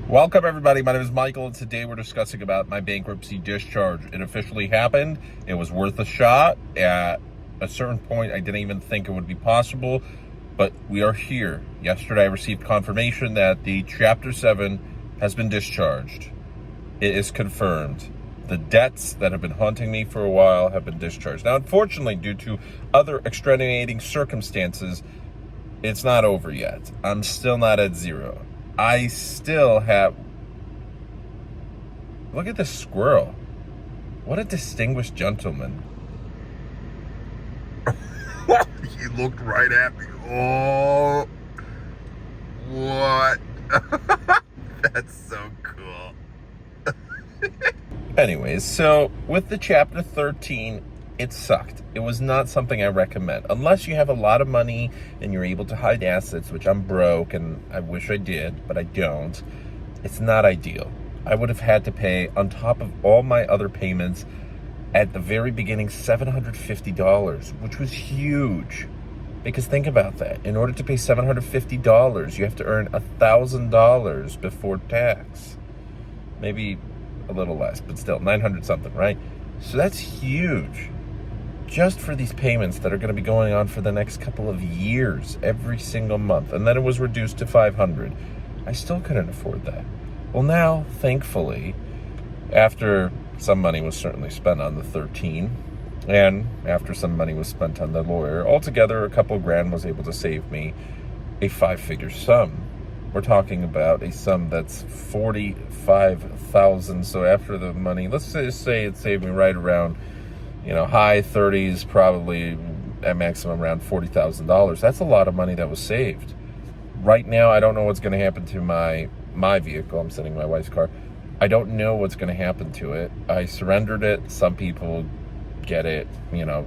Welcome everybody, my name is Michael and today we're discussing about my bankruptcy discharge. It officially happened. It was worth a shot. At a certain point I didn't even think it would be possible, but we are here. Yesterday I received confirmation that the Chapter 7 has been discharged. It is confirmed. The debts that have been haunting me for a while have been discharged. Now unfortunately, due to other extenuating circumstances, it's not over yet. I'm still not at zero. I still have... Look at this squirrel. What a distinguished gentleman. He looked right at me. Oh, what? That's so cool. Anyways, so with the Chapter 13, it sucked. It was not something I recommend. Unless you have a lot of money and you're able to hide assets, which I'm broke and I wish I did, but I don't. It's not ideal. I would have had to pay, on top of all my other payments, at the very beginning, $750, which was huge. Because think about that. In order to pay $750, you have to earn $1,000 before tax. Maybe a little less, but still, 900 something, right? So that's huge. Just for these payments that are going to be going on for the next couple of years, every single month. And then it was reduced to $500. I still couldn't afford that. Well, now, thankfully, after some money was certainly spent on the 13, and after some money was spent on the lawyer, altogether a couple grand was able to save me a 5-figure sum. We're talking about a sum that's $45,000. So after the money, let's just say it saved me right around, high 30s, probably at maximum around $40,000. That's a lot of money that was saved. Right now, I don't know what's going to happen to my vehicle. I'm sitting in my wife's car. I don't know what's going to happen to it. I surrendered it. Some people get it,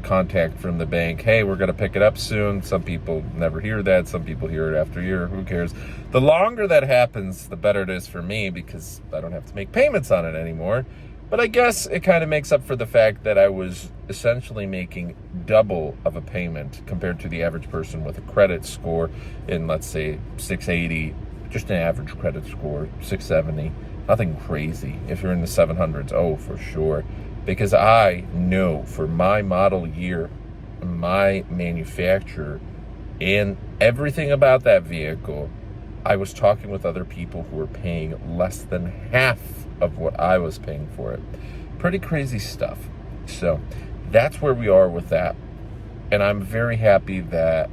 contact from the bank. Hey, we're going to pick it up soon. Some people never hear that. Some people hear it after a year. Who cares? The longer that happens, the better it is for me because I don't have to make payments on it anymore. But I guess it kind of makes up for the fact that I was essentially making double of a payment compared to the average person with a credit score in, let's say, 680, just an average credit score, 670. Nothing crazy. If you're in the 700s, oh, for sure. Because I know for my model year, my manufacturer, and everything about that vehicle, I was talking with other people who were paying less than half of what I was paying for it. Pretty crazy stuff. So that's where we are with that. And I'm very happy that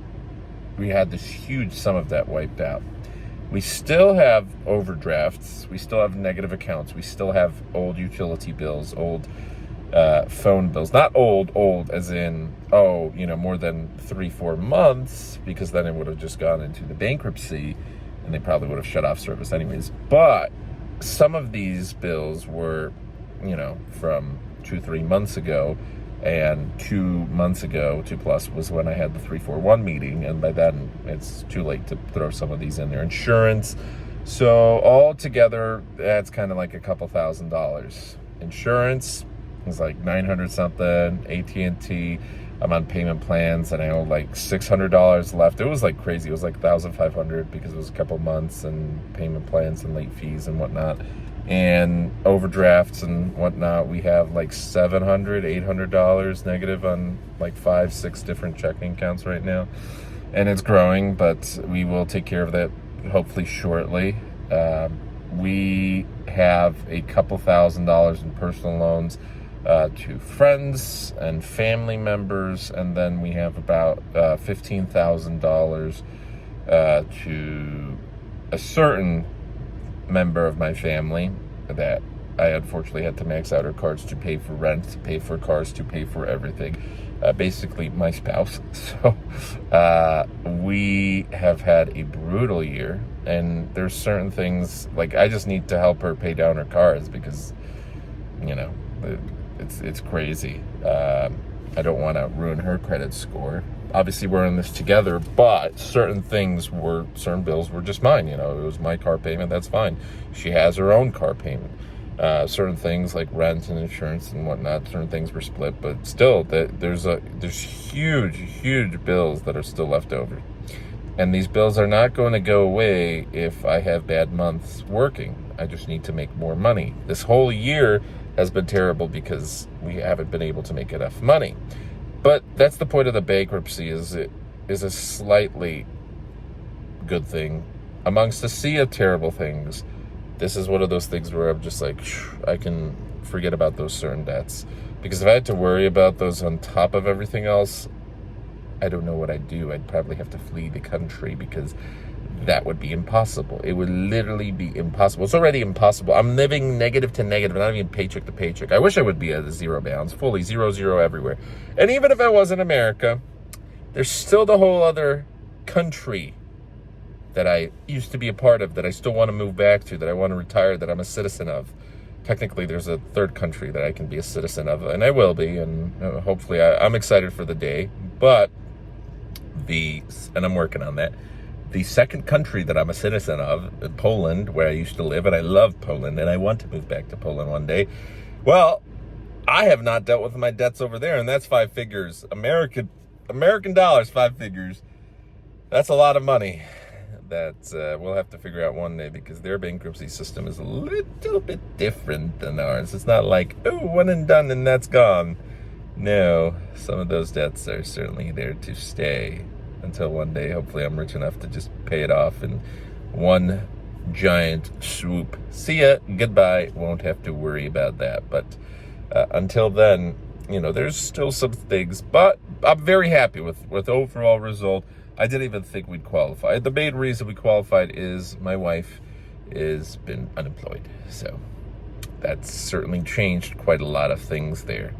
we had this huge sum of that wiped out. We still have overdrafts. We still have negative accounts. We still have old utility bills, old phone bills. Not old as in, more than 3-4 months, because then it would have just gone into the bankruptcy and they probably would have shut off service anyways. But some of these bills were, from 2-3 months ago, and 2 months ago, 2+ was when I had the 341 meeting, and by then it's too late to throw some of these in there. Insurance. So all together, that's kind of like a couple $1,000. Insurance is like 900 something. AT&T, I'm on payment plans and I owe like $600 left. It was like crazy. It was like $1,500 because it was a couple months and payment plans and late fees and whatnot. And overdrafts and whatnot, we have like $700, $800 negative on like 5-6 different checking accounts right now. And it's growing, but we will take care of that hopefully shortly. We have a couple $1,000s in personal loans to friends and family members, and then we have about $15,000 to a certain member of my family that I unfortunately had to max out her cards to pay for rent, to pay for cars, to pay for everything. Basically my spouse. So we have had a brutal year, and there's certain things like I just need to help her pay down her cars because it's crazy. I don't want to ruin her credit score. Obviously we're in this together, but certain bills were just mine. It was my car payment. That's fine. She has her own car payment. Certain things like rent and insurance and whatnot, certain things were split, but still there's huge bills that are still left over. And these bills are not going to go away if I have bad months working. I just need to make more money. This whole year has been terrible because we haven't been able to make enough money. But that's the point of the bankruptcy, is it is a slightly good thing amongst a sea of terrible things. This is one of those things where I'm just like, I can forget about those certain debts. Because if I had to worry about those on top of everything else, I don't know what I'd do. I'd probably have to flee the country, because that would be impossible. It would literally be impossible. It's already impossible. I'm living negative to negative, not even paycheck to paycheck. I wish I would be at a zero balance, fully zero everywhere. And even if I was in America, there's still the whole other country that I used to be a part of, that I still want to move back to, that I want to retire, that I'm a citizen of. Technically, there's a third country that I can be a citizen of, and I will be, and hopefully I'm excited for the day. But and I'm working on that. The second country that I'm a citizen of, Poland, where I used to live, and I love Poland, and I want to move back to Poland one day. Well, I have not dealt with my debts over there, and that's 5 figures. American dollars, 5 figures. That's a lot of money that we'll have to figure out one day, because their bankruptcy system is a little bit different than ours. It's not like, oh, one and done and that's gone. No, some of those debts are certainly there to stay until one day, hopefully, I'm rich enough to just pay it off in one giant swoop. See ya, goodbye, won't have to worry about that. But until then, there's still some things, but I'm very happy with overall result. I didn't even think we'd qualify. The main reason we qualified is my wife has been unemployed. So that's certainly changed quite a lot of things there.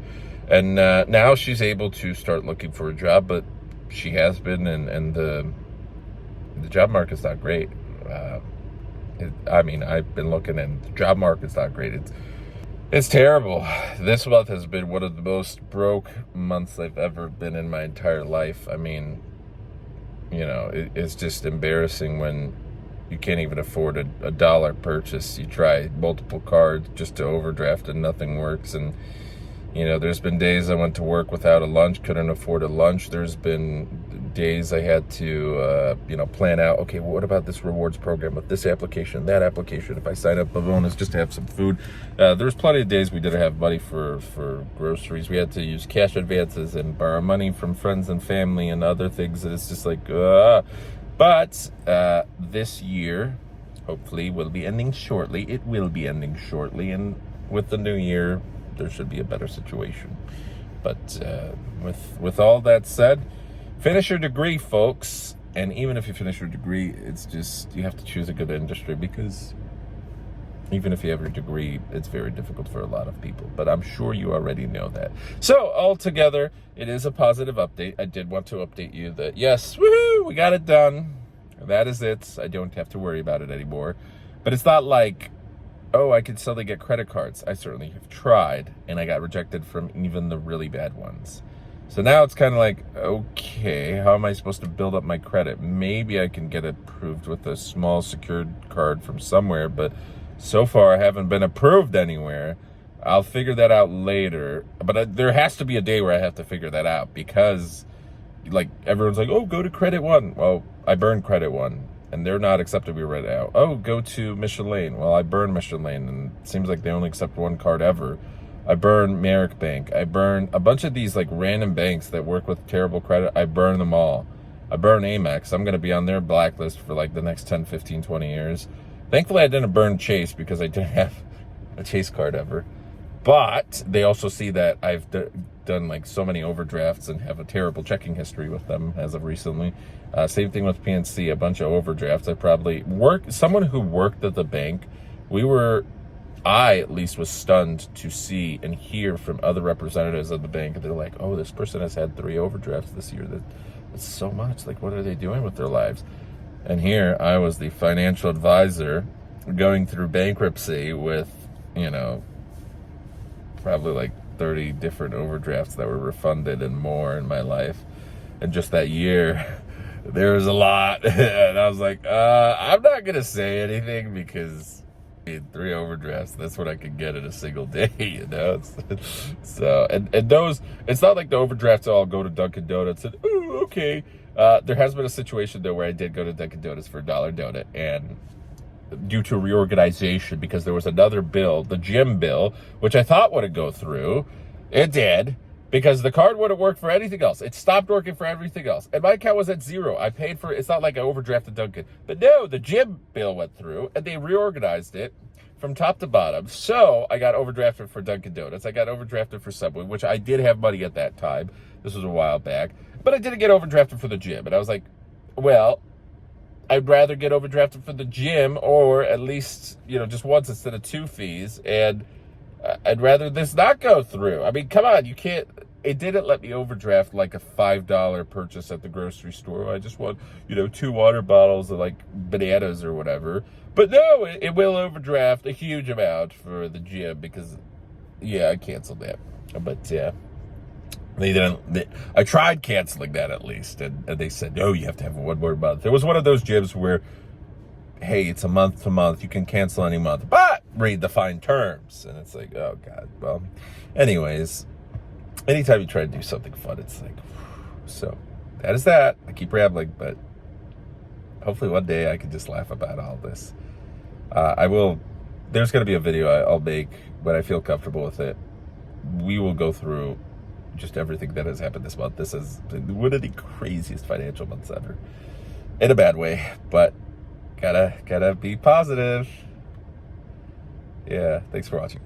And now she's able to start looking for a job, but she has been, and the job market's not great. I've been looking, and the job market's not great. It's terrible. This month has been one of the most broke months I've ever been in my entire life. It's just embarrassing when you can't even afford a dollar purchase. You try multiple cards just to overdraft and nothing works. And, there's been days I went to work without a lunch, couldn't afford a lunch. There's been days I had to, plan out, okay, well, what about this rewards program with this application, that application, if I sign up a bonus just to have some food. There's plenty of days we didn't have money for groceries. We had to use cash advances and borrow money from friends and family and other things. And it's just like, But this year, hopefully, will be ending shortly. It will be ending shortly. And with the new year, there should be a better situation. But with all that said, finish your degree, folks. And even if you finish your degree, it's just, you have to choose a good industry, because even if you have your degree, it's very difficult for a lot of people. But I'm sure you already know that. So altogether, it is a positive update. I did want to update you that, yes, woohoo, we got it done. That is it. I don't have to worry about it anymore. But it's not like, oh, I could suddenly get credit cards. I certainly have tried, and I got rejected from even the really bad ones. So now it's kind of like, okay, how am I supposed to build up my credit? Maybe I can get it approved with a small secured card from somewhere, but so far I haven't been approved anywhere. I'll figure that out later. But there has to be a day where I have to figure that out, because everyone's like, oh, go to Credit One. Well, I burned Credit One, and they're not accepting me right now. Oh, go to Michelin. Well, I burned Michelin, and it seems like they only accept one card ever. I burned Merrick Bank. I burned a bunch of these random banks that work with terrible credit. I burned them all. I burned Amex. I'm going to be on their blacklist for the next 10, 15, 20 years. Thankfully, I didn't burn Chase, because I didn't have a Chase card ever. But they also see that I've done so many overdrafts and have a terrible checking history with them as of recently. Same thing with PNC, a bunch of overdrafts. Someone who worked at the bank, I at least was stunned to see and hear from other representatives of the bank. They're like, oh, this person has had 3 overdrafts this year. That's so much. What are they doing with their lives? And here I was the financial advisor going through bankruptcy with, probably 30 different overdrafts that were refunded and more in my life. And just that year, there was a lot. And I was like, I'm not going to say anything, because 3 overdrafts, that's what I could get in a single day, So, and those, it's not like the overdrafts all go to Dunkin' Donuts and, ooh, okay. There has been a situation, though, where I did go to Dunkin' Donuts for $1 donut, and due to reorganization, because there was another bill, the gym bill, which I thought would go through. It did, because the card wouldn't work for anything else. It stopped working for everything else. And my account was at zero. I paid for it. It's not like I overdrafted Dunkin'. But no, the gym bill went through, and they reorganized it from top to bottom. So I got overdrafted for Dunkin' Donuts. I got overdrafted for Subway, which I did have money at that time. This was a while back. But I didn't get overdrafted for the gym. And I was like, well, I'd rather get overdrafted for the gym, or at least, just once instead of 2 fees. And I'd rather this not go through. I mean, come on, you can't. It didn't let me overdraft like a $5 purchase at the grocery store. I just want, 2 water bottles of like bananas or whatever. But no, it will overdraft a huge amount for the gym because, I canceled that. But they didn't. I tried canceling that at least, and they said, no, you have to have one more month. There was one of those gyms where, hey, it's a month to month. You can cancel any month, but read the fine terms. And it's like, oh, God. Well, anyways, anytime you try to do something fun, it's like, so that is that. I keep rambling, but hopefully one day I can just laugh about all this. There's going to be a video I'll make when I feel comfortable with it. We will go through just everything that has happened this month. This is one of the craziest financial months ever. In a bad way, but gotta be positive. Yeah, thanks for watching.